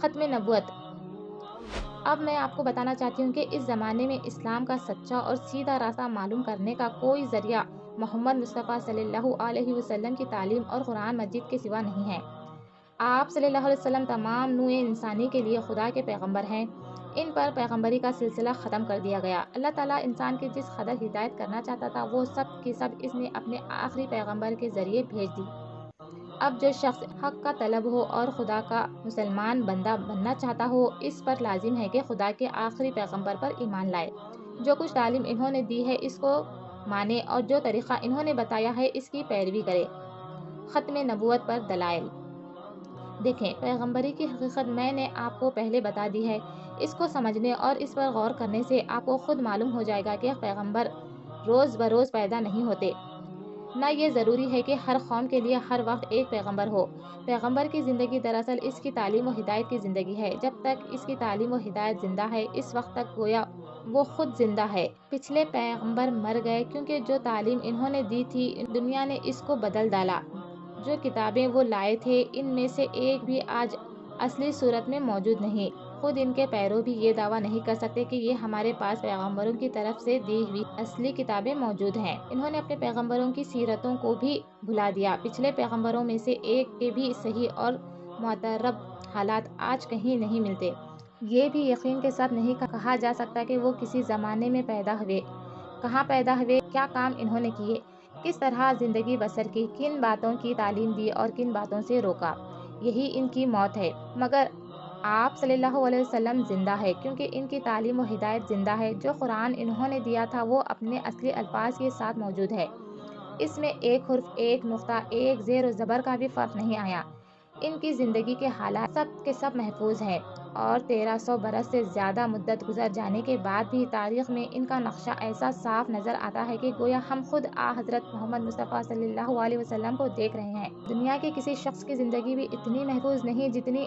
ختم نبوت۔ اب میں آپ کو بتانا چاہتی ہوں کہ اس زمانے میں اسلام کا سچا اور سیدھا راستہ معلوم کرنے کا کوئی ذریعہ محمد مصطفیٰ صلی اللہ علیہ وسلم کی تعلیم اور قرآن مجید کے سوا نہیں ہے۔ آپ صلی اللہ علیہ وسلم تمام نوع انسانی کے لیے خدا کے پیغمبر ہیں۔ ان پر پیغمبری کا سلسلہ ختم کر دیا گیا۔ اللہ تعالیٰ انسان کی جس قدر ہدایت کرنا چاہتا تھا وہ سب کی سب اس نے اپنے آخری پیغمبر کے ذریعے بھیج دی۔ اب جو شخص حق کا طلب ہو اور خدا کا مسلمان بندہ بننا چاہتا ہو، اس پر لازم ہے کہ خدا کے آخری پیغمبر پر ایمان لائے۔ جو کچھ تعلیم انہوں نے دی ہے اس کو مانے اور جو طریقہ انہوں نے بتایا ہے اس کی پیروی کرے۔ ختم نبوت پر دلائل۔ دیکھیں، پیغمبری کی حقیقت میں نے آپ کو پہلے بتا دی ہے۔ اس کو سمجھنے اور اس پر غور کرنے سے آپ کو خود معلوم ہو جائے گا کہ پیغمبر روز بروز پیدا نہیں ہوتے، نہ یہ ضروری ہے کہ ہر قوم کے لیے ہر وقت ایک پیغمبر ہو۔ پیغمبر کی زندگی دراصل اس کی تعلیم و ہدایت کی زندگی ہے۔ جب تک اس کی تعلیم و ہدایت زندہ ہے، اس وقت تک گویا وہ خود زندہ ہے۔ پچھلے پیغمبر مر گئے کیونکہ جو تعلیم انہوں نے دی تھی دنیا نے اس کو بدل ڈالا۔ جو کتابیں وہ لائے تھے ان میں سے ایک بھی آج اصلی صورت میں موجود نہیں۔ خود ان کے پیرو بھی یہ دعویٰ نہیں کر سکتے کہ یہ ہمارے پاس پیغمبروں کی طرف سے دی ہوئی اصلی کتابیں موجود ہیں۔ انہوں نے اپنے پیغمبروں کی سیرتوں کو بھی بھلا دیا۔ پچھلے پیغمبروں میں سے ایک کے بھی صحیح اور معتبر حالات آج کہیں نہیں ملتے۔ یہ بھی یقین کے ساتھ نہیں کہا جا سکتا کہ وہ کسی زمانے میں پیدا ہوئے، کہاں پیدا ہوئے، کیا کام انہوں نے کیے، کس طرح زندگی بسر کی، کن باتوں کی تعلیم دی اور کن باتوں سے روکا۔ یہی ان کی موت ہے، مگر آپ صلی اللہ علیہ وسلم زندہ ہے کیونکہ ان کی تعلیم و ہدایت زندہ ہے۔ جو قرآن انہوں نے دیا تھا وہ اپنے اصلی الفاظ کے ساتھ موجود ہے۔ اس میں ایک حرف، ایک نقطہ، ایک زیر و زبر کا بھی فرق نہیں آیا۔ ان کی زندگی کے حالات سب کے سب محفوظ ہیں اور 1300 برس سے زیادہ مدت گزر جانے کے بعد بھی تاریخ میں ان کا نقشہ ایسا صاف نظر آتا ہے کہ گویا ہم خود حضرت محمد مصطفیٰ صلی اللہ علیہ وسلم کو دیکھ رہے ہیں۔ دنیا کے کسی شخص کی زندگی بھی اتنی محفوظ نہیں جتنی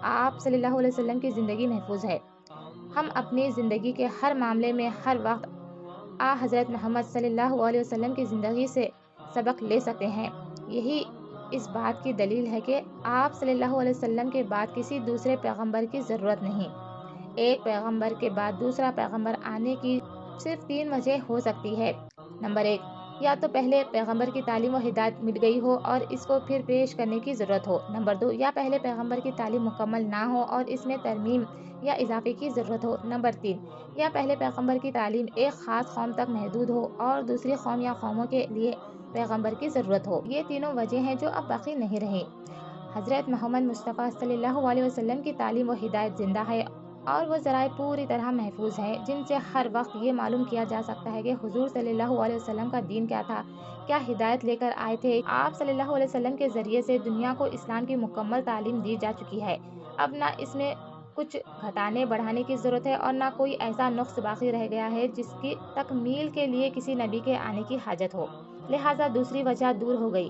آپ صلی اللہ علیہ وسلم کی زندگی محفوظ ہے۔ ہم اپنی زندگی کے ہر معاملے میں ہر وقت حضرت محمد صلی اللہ علیہ وسلم کی زندگی سے سبق لے سکتے ہیں۔ یہی اس بات کی دلیل ہے کہ آپ صلی اللہ علیہ وسلم کے بعد کسی دوسرے پیغمبر کی ضرورت نہیں۔ ایک پیغمبر کے بعد دوسرا پیغمبر آنے کی صرف 3 وجہ ہو سکتی ہے۔ نمبر 1، یا تو پہلے پیغمبر کی تعلیم و ہدایت مل گئی ہو اور اس کو پھر پیش کرنے کی ضرورت ہو۔ نمبر 2، یا پہلے پیغمبر کی تعلیم مکمل نہ ہو اور اس میں ترمیم یا اضافے کی ضرورت ہو۔ نمبر 3، یا پہلے پیغمبر کی تعلیم ایک خاص قوم تک محدود ہو اور دوسری قوم یا قوموں کے لیے پیغمبر کی ضرورت ہو۔ یہ تینوں وجہ ہیں جو اب باقی نہیں رہی۔ حضرت محمد مصطفیٰ صلی اللہ علیہ وسلم کی تعلیم و ہدایت زندہ ہے اور وہ ذرائع پوری طرح محفوظ ہیں جن سے ہر وقت یہ معلوم کیا جا سکتا ہے کہ حضور صلی اللہ علیہ وسلم کا دین کیا تھا، کیا ہدایت لے کر آئے تھے۔ آپ صلی اللہ علیہ وسلم کے ذریعے سے دنیا کو اسلام کی مکمل تعلیم دی جا چکی ہے۔ اب نہ اس میں کچھ گھٹانے بڑھانے کی ضرورت ہے اور نہ کوئی ایسا نقص باقی رہ گیا ہے جس کی تکمیل کے لیے کسی نبی کے آنے کی حاجت ہو۔ لہٰذا دوسری وجہ دور ہو گئی۔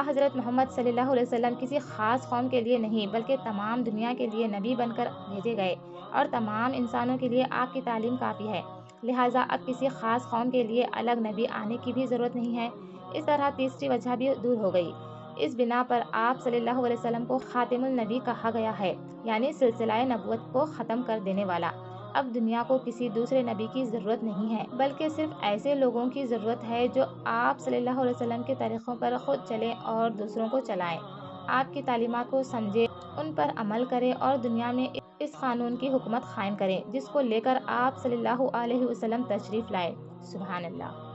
حضرت محمد صلی اللہ علیہ وسلم کسی خاص قوم کے لیے نہیں بلکہ تمام دنیا کے لیے نبی بن کر بھیجے گئے اور تمام انسانوں کے لیے آپ کی تعلیم کافی ہے۔ لہٰذا اب کسی خاص قوم کے لیے الگ نبی آنے کی بھی ضرورت نہیں ہے۔ اس طرح تیسری وجہ بھی دور ہو گئی۔ اس بنا پر آپ صلی اللہ علیہ وسلم کو خاتم النبی کہا گیا ہے، یعنی سلسلہ نبوت کو ختم کر دینے والا۔ اب دنیا کو کسی دوسرے نبی کی ضرورت نہیں ہے بلکہ صرف ایسے لوگوں کی ضرورت ہے جو آپ صلی اللہ علیہ وسلم کے طریقوں پر خود چلیں اور دوسروں کو چلائیں، آپ کی تعلیمات کو سمجھیں، ان پر عمل کریں اور دنیا میں اس قانون کی حکومت قائم کریں جس کو لے کر آپ صلی اللہ علیہ وسلم تشریف لائے۔ سبحان اللہ۔